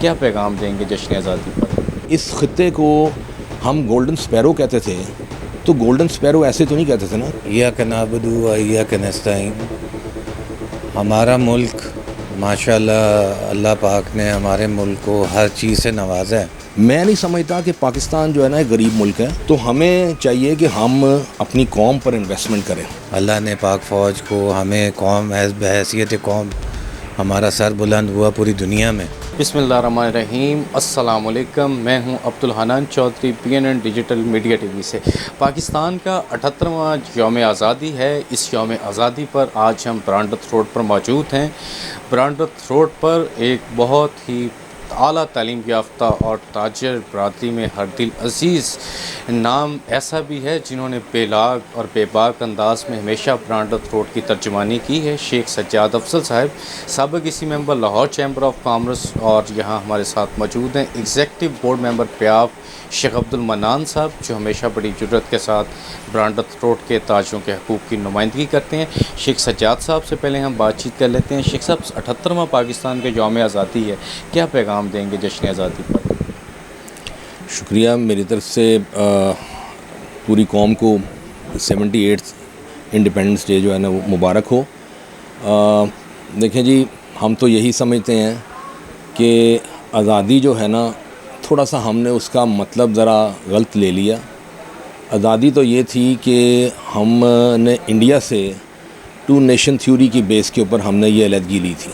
क्या पैगाम देंगे जश्न आज़ादी पर? इस खित्ते को हम गोल्डन स्पैरो कहते थे, तो गोल्डन स्पैरो ऐसे तो नहीं कहते थे ना। इय्याक नअबुदु व इय्याक नस्तईन। हमारा मुल्क माशाल्लाह अल्लाह पाक ने हमारे मुल्क को हर चीज़ से नवाजा है। मैं नहीं समझता कि पाकिस्तान जो है ना एक गरीब मुल्क है, तो हमें चाहिए कि हम अपनी कौम पर इन्वेस्टमेंट करें। अल्लाह ने पाक फ़ौज को हमें कौम बहैसियत कौम हमारा सर बुलंद हुआ पूरी दुनिया में। बिस्मिल्लाहिर्रहमानिर्रहीम। अस्सलाम वालेकुम। मैं हूं Abdul Hannan Chaudhary, PNN digital media TV से। पाकिस्तान का 78वां यौम आज़ादी है। इस यौम आज़ादी पर आज हम ब्रांडथ रोड पर मौजूद हैं। ब्रांडथ रोड पर एक बहुत ही आला तालीम याफ्ता और ताजर बरादरी में हर दिल अज़ीज़ नाम ऐसा भी है जिन्होंने बेलाग और बेबाक अंदाज में हमेशा ब्रांडथ रोड की तर्जुमानी की है। शेख सज्जाद अफजल साहब, साबिक़ इसी member Lahore chamber of commerce, और यहाँ हमारे साथ मौजूद हैं एग्जीक्यूटिव बोर्ड मेंबर प्याफ शेख अब्दुल मन्नान साहब, जो हमेशा बड़ी जुर्रत के साथ ब्रांडथ रोड के ताजों के हकूक़ की नुमाइंदगी करते हैं। शेख सज्जाद साहब से पहले हम बातचीत कर लेते हैं। शेख साहब, 78वां पाकिस्तान के यौम आज़ादी है, क्या पैगाम देंगे जश्न आज़ादी पर? शुक्रिया। मेरी तरफ से पूरी कौम को 78th इंडिपेंडेंस डे जो है ना वो मुबारक हो। देखें जी, हम तो यही समझते हैं कि आज़ादी जो है ना, थोड़ा सा हमने उसका मतलब ज़रा गलत ले लिया। आज़ादी तो ये थी कि हमने इंडिया से 2 नेशन थ्योरी की बेस के ऊपर हमने ये अलहदगी ली थी,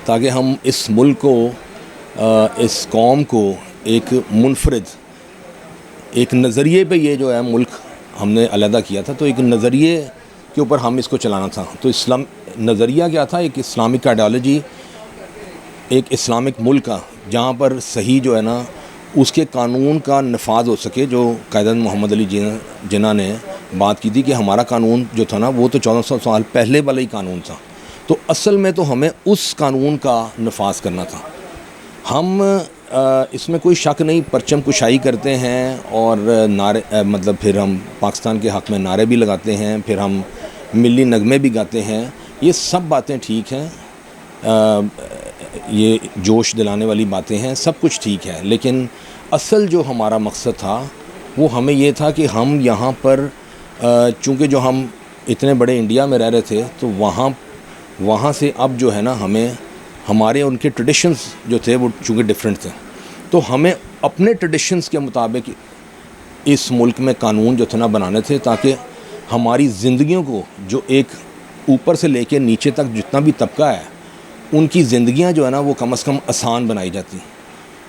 ताकि हम इस मुल्क को, इस कौम को एक मुनफरिद एक नज़रिए पे ये जो है मुल्क हमने अलहदा किया था। तो एक नज़रिए के ऊपर हम इसको चलाना था। तो इस्लाम नज़रिया क्या था? एक इस्लामिक आइडियोलॉजी, एक इस्लामिक मुल्क का, जहाँ पर सही जो है ना उसके कानून का नफाज हो सके। जो कायदन मोहम्मद अली जिन्ना ने बात की थी कि हमारा कानून जो था ना वो तो 1400 साल पहले वाला ही कानून था, तो असल में तो हमें उस कानून का नफाज करना था। हम इसमें कोई शक नहीं, परचम कुशाई करते हैं और नारे मतलब फिर हम पाकिस्तान के हक़ में नारे भी लगाते हैं, फिर हम मिली नगमे भी गाते हैं। ये सब बातें ठीक हैं, ये जोश दिलाने वाली बातें हैं, सब कुछ ठीक है। लेकिन असल जो हमारा मकसद था वो हमें ये था कि हम यहाँ पर चूँकि जो हम इतने बड़े इंडिया में रह रहे थे, तो वहाँ से अब जो है ना हमें हमारे उनके ट्रेडिशंस जो थे वो चूँकि डिफरेंट थे, तो हमें अपने ट्रेडिशंस के मुताबिक इस मुल्क में कानून जो थे ना बनाने थे, ताकि हमारी ज़िंदगियों को, जो एक ऊपर से लेके नीचे तक जितना भी तबका है, उनकी ज़िंदगियां जो है ना वो कम से कम आसान बनाई जाती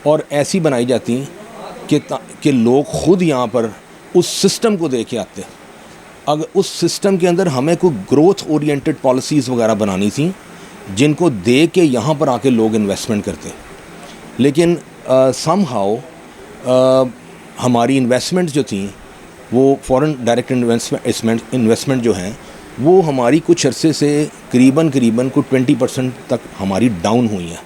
और ऐसी बनाई जाती कि लोग ख़ुद यहाँ पर उस सिस्टम को देख के आते। अगर उस सिस्टम के अंदर हमें कोई ग्रोथ ओरिएंटेड पॉलिसीज़ वगैरह बनानी थी, जिनको देख के यहाँ पर आके लोग इन्वेस्टमेंट करते। लेकिन समहाउ हमारी इन्वेस्टमेंट जो थी वो फॉरेन डायरेक्ट इन्वेस्टमेंट जो हैं वो हमारी कुछ अरसे से करीबन को 20% तक हमारी डाउन हुई है।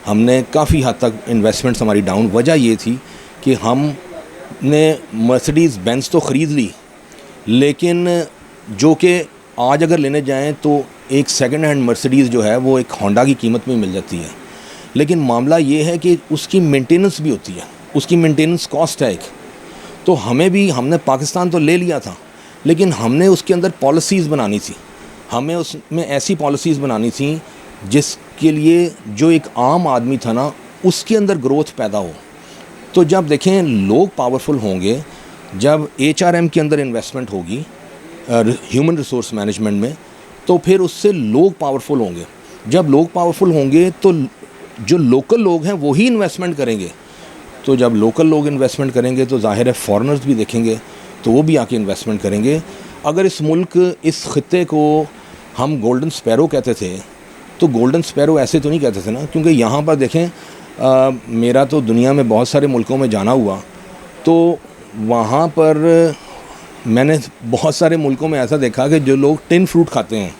हमने काफ़ी हद तक इन्वेस्टमेंट्स हमारी डाउन, वजह ये थी कि हमने मर्सिडीज़ बेंज तो ख़रीद ली, लेकिन जो कि आज अगर लेने जाएं तो एक सेकंड हैंड मर्सिडीज़ जो है वो एक होंडा की कीमत में मिल जाती है। लेकिन मामला ये है कि उसकी मेंटेनेंस भी होती है, उसकी मेंटेनेंस कॉस्ट है एक। तो हमने पाकिस्तान तो ले लिया था, लेकिन हमने उसके अंदर पॉलिसीज़ बनानी थी। हमें उसमें ऐसी पॉलिसीज़ बनानी थी जिसके लिए जो एक आम आदमी था ना उसके अंदर ग्रोथ पैदा हो। तो जब देखें लोग पावरफुल होंगे, जब HRM के अंदर इन्वेस्टमेंट होगी ह्यूमन रिसोर्स मैनेजमेंट में, तो फिर उससे लोग पावरफुल होंगे। जब लोग पावरफुल होंगे तो जो लोकल लोग हैं वही इन्वेस्टमेंट करेंगे। तो जब लोकल लोग इन्वेस्टमेंट करेंगे तो ज़ाहिर है फॉरेनर्स भी देखेंगे, तो वो भी आके इन्वेस्टमेंट करेंगे। अगर इस खित्ते को हम गोल्डन स्पैरो कहते थे, तो गोल्डन स्पैरो ऐसे तो नहीं कहते थे ना, क्योंकि यहाँ पर देखें मेरा तो दुनिया में बहुत सारे मुल्कों में जाना हुआ, तो वहाँ पर मैंने बहुत सारे मुल्कों में ऐसा देखा कि जो लोग टिन फ्रूट खाते हैं,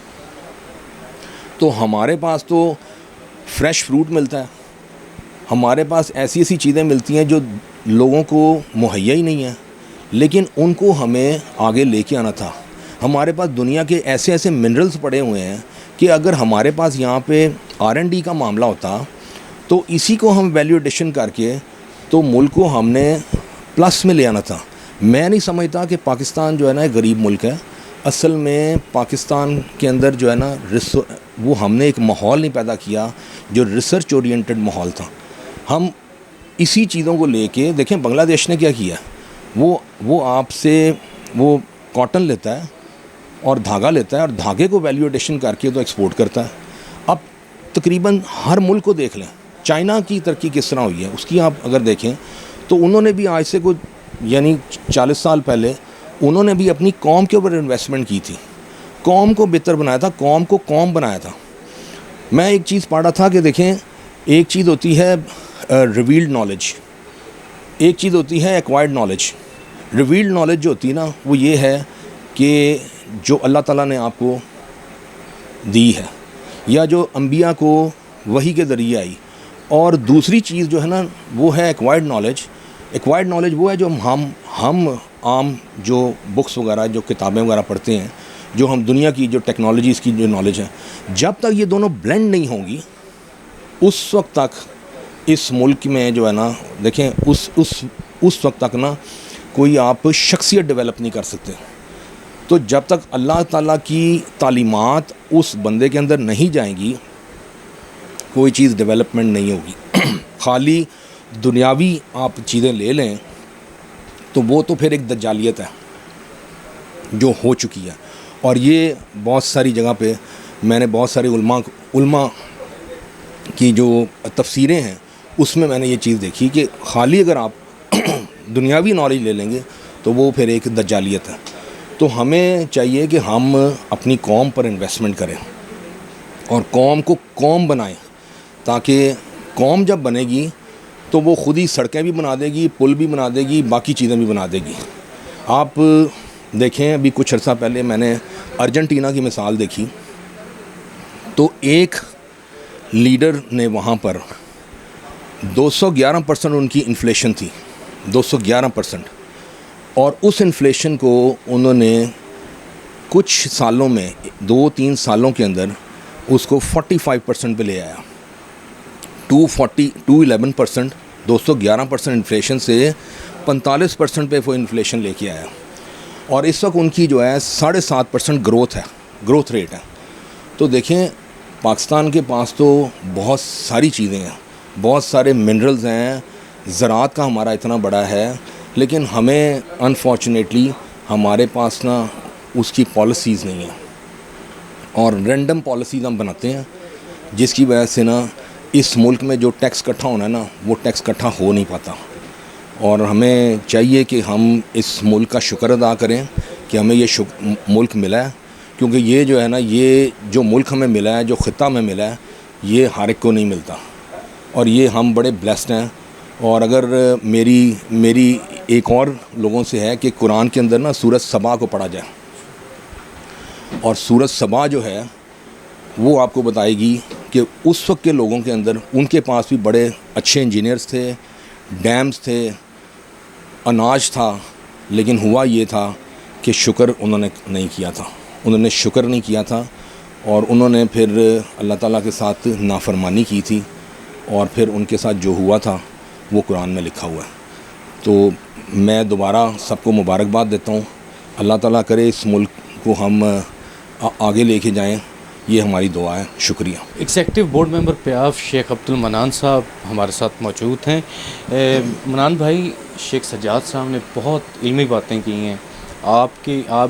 तो हमारे पास तो फ्रेश फ्रूट मिलता है, हमारे पास ऐसी ऐसी चीज़ें मिलती हैं जो लोगों को मुहैया ही नहीं है, लेकिन उनको हमें आगे लेके आना था। हमारे पास दुनिया के ऐसे ऐसे मिनरल्स पड़े हुए हैं कि अगर हमारे पास यहाँ पे R&D का मामला होता तो इसी को हम वैल्यू एडिशन करके तो मुल्क को हमने प्लस में ले आना था। मैं नहीं समझता कि पाकिस्तान जो है ना एक गरीब मुल्क है। असल में पाकिस्तान के अंदर जो है ना वो हमने एक माहौल नहीं पैदा किया जो रिसर्च ओरिएंटेड माहौल था। हम इसी चीज़ों को लेके देखें, बांग्लादेश ने क्या किया, वो आपसे वो कॉटन लेता है और धागा लेता है और धागे को वैल्यू एडिशन करके तो एक्सपोर्ट करता है। अब तकरीबन हर मुल्क को देख लें, चाइना की तरक्की किस तरह हुई है उसकी आप अगर देखें तो उन्होंने भी आज से कुछ यानी 40 साल पहले उन्होंने भी अपनी कौम के ऊपर इन्वेस्टमेंट की थी, कौम को बेहतर बनाया था, कौम को कौम बनाया था। मैं एक चीज़ पढ़ा था कि देखें, एक चीज़ होती है रिवील्ड नॉलेज, एक चीज़ होती है एक्वायर्ड नॉलेज। रिवील्ड नॉलेज जो होती है ना वो ये है कि जो अल्लाह ताला ने आपको दी है या जो अंबिया को वही के ज़रिए आई। और दूसरी चीज़ जो है ना वो है एक्वायर्ड नॉलेज। एक्वायर्ड नॉलेज वो है जो हम आम जो बुक्स वगैरह जो किताबें वगैरह पढ़ते हैं, जो हम दुनिया की जो टेक्नोलॉजीज़ की जो नॉलेज है, जब तक ये दोनों ब्लेंड नहीं होंगी उस वक्त तक इस मुल्क में जो है ना देखें उस वक्त तक ना कोई आप शख्सियत डेवलप नहीं कर सकते। तो जब तक अल्लाह ताला की तालीमात उस बंदे के अंदर नहीं जाएंगी कोई चीज़ डेवलपमेंट नहीं होगी। खाली दुनियावी आप चीज़ें ले लें तो वो तो फिर एक दज्जालियत है जो हो चुकी है। और ये बहुत सारी जगह पे मैंने बहुत सारे उल्मा की जो तफसीरें हैं उसमें मैंने ये चीज़ देखी कि खाली अगर आप दुनियावी नॉलेज ले लेंगे तो वो फिर एक दज्जालियत है। तो हमें चाहिए कि हम अपनी कौम पर इन्वेस्टमेंट करें और कौम को कौम बनाएं, ताकि कौम जब बनेगी तो वो ख़ुद ही सड़कें भी बना देगी, पुल भी बना देगी, बाकी चीज़ें भी बना देगी। आप देखें, अभी कुछ अर्सा पहले मैंने अर्जेंटीना की मिसाल देखी तो एक लीडर ने वहाँ पर 211% उनकी इन्फ्लेशन थी, 211%। और उस इन्फ्लेशन को उन्होंने कुछ सालों में 2-3 सालों के अंदर उसको 45% पे ले आया। 211%, 211% इन्फ्लेशन से 45% पे वो इन्फ्लेशन लेके आया। और इस वक्त उनकी जो है 7.5% ग्रोथ रेट है। तो देखें, पाकिस्तान के पास तो बहुत सारी चीज़ें हैं, बहुत सारे मिनरल्स हैं, ज़राअत का हमारा इतना बड़ा है, लेकिन हमें अनफॉर्चुनेटली हमारे पास ना उसकी पॉलिसीज़ नहीं है और रैंडम पॉलिसीज़ हम बनाते हैं, जिसकी वजह से ना इस मुल्क में जो टैक्स इकट्ठा होना है ना वो टैक्स इकट्ठा हो नहीं पाता। और हमें चाहिए कि हम इस मुल्क का शुक्र अदा करें कि हमें ये मुल्क मिला है, क्योंकि ये जो है ना, ये जो मुल्क हमें मिला है, जो ख़ित्ता में मिला है, ये हर एक को नहीं मिलता और ये हम बड़े ब्लेस्ड हैं। और अगर मेरी एक और लोगों से है कि कुरान के अंदर ना सूरत सबा को पढ़ा जाए, और सूरत सबा जो है वो आपको बताएगी कि उस वक्त के लोगों के अंदर उनके पास भी बड़े अच्छे इंजीनियर्स थे, डैम्स थे, अनाज था, लेकिन हुआ ये था कि शुक्र उन्होंने नहीं किया था, उन्होंने शुक्र नहीं किया था और उन्होंने फिर अल्लाह ताला के साथ नाफरमानी की थी और फिर उनके साथ जो हुआ था वो कुरान में लिखा हुआ है। तो मैं दोबारा सबको मुबारकबाद देता हूँ। अल्लाह ताला करे इस मुल्क को हम आगे लेके जाएं, ये हमारी दुआ है। शुक्रिया। एग्जेक्टिव बोर्ड मेंबर प्याफ शेख अब्दुल मनान साहब हमारे साथ मौजूद हैं। मनान भाई, शेख सज्जाद साहब ने बहुत इल्मी बातें की हैं। आप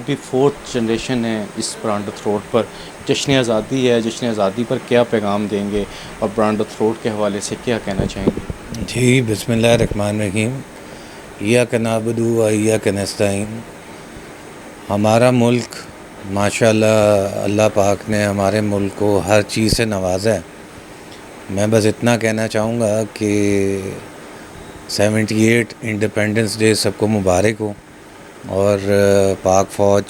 भी 4th जनरेशन है इस ब्रांडथ रोड पर। जश्न आज़ादी है, जश्न आज़ादी पर क्या पैगाम देंगे और ब्रांडथ रोड के हवाले से क्या कहना चाहेंगे? जी, बिस्मिल्लाहिर्रहमानिर्रहीम। इय्याक नअबुदु व इय्याक नस्तईन। हमारा मुल्क माशाल्लाह अल्लाह पाक ने हमारे मुल्क को हर चीज़ से नवाजा है। मैं बस इतना कहना चाहूँगा कि 78 इंडिपेंडेंस डे सबको मुबारक हो। और पाक फ़ौज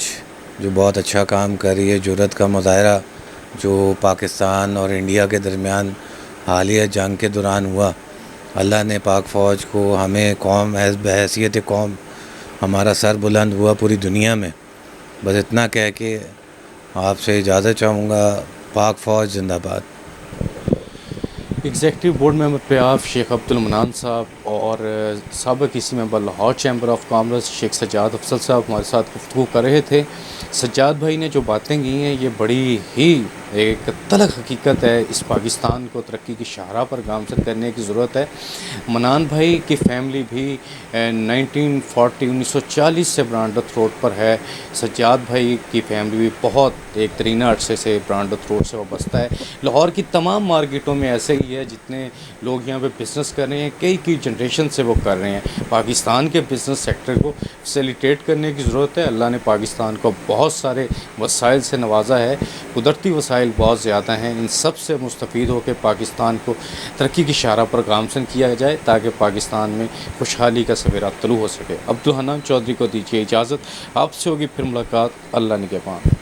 जो बहुत अच्छा काम कर रही है, जुर्रत का मुज़ाहरा जो पाकिस्तान और इंडिया के दरमियान हालिया जंग के दौरान हुआ, अल्लाह ने पाक फ़ौज को, हमें कौम बहैसियत कौम हमारा सर बुलंद हुआ पूरी दुनिया में। बस इतना कह के आपसे इजाज़त चाहूँगा। पाक फ़ौज जिंदाबाद। एग्जेक्टिव बोर्ड मेंबर पे आप शेख अब्दुल मनान साहब और साबिक़ इसी member Lahore chamber of commerce Sheikh Sajjad Afzal साहब हमारे साथ गुफ्तगू कर रहे थे। सज्जाद भाई ने जो बातें की हैं ये बड़ी ही एक तलख़ हकीकत है। इस पाकिस्तान को तरक्की की शाहराह पर गामज़न करने की ज़रूरत है। मनान भाई की फैमिली भी 1940 से ब्रांडथ रोड पर है। सज्जाद भाई की फैमिली भी बहुत एक तरीना अरसे से ब्रांडथ रोड से वाबस्ता है। लाहौर की तमाम मार्केटों में ऐसे ही है, जितने लोग यहाँ पे बिज़नेस कर रहे हैं कई जनरेशन से वो कर रहे हैं। पाकिस्तान के बिज़नेस सेक्टर को फैसिलिटेट करने की ज़रूरत है। अल्लाह ने पाकिस्तान को बहुत सारे वसाइल से नवाजा है, कुदरती वसाइल बहुत ज़्यादा हैं। इन सब से मुस्तफ़ीद होकर पाकिस्तान को तरक्की की शाहराह पर गामज़न किया जाए ताकि पाकिस्तान में खुशहाली का सवेरा तुलू हो सके। अब्दुल हन्नान चौधरी को दीजिए इजाज़त, आपसे होगी फिर मुलाकात। अल्लाह निगहबान।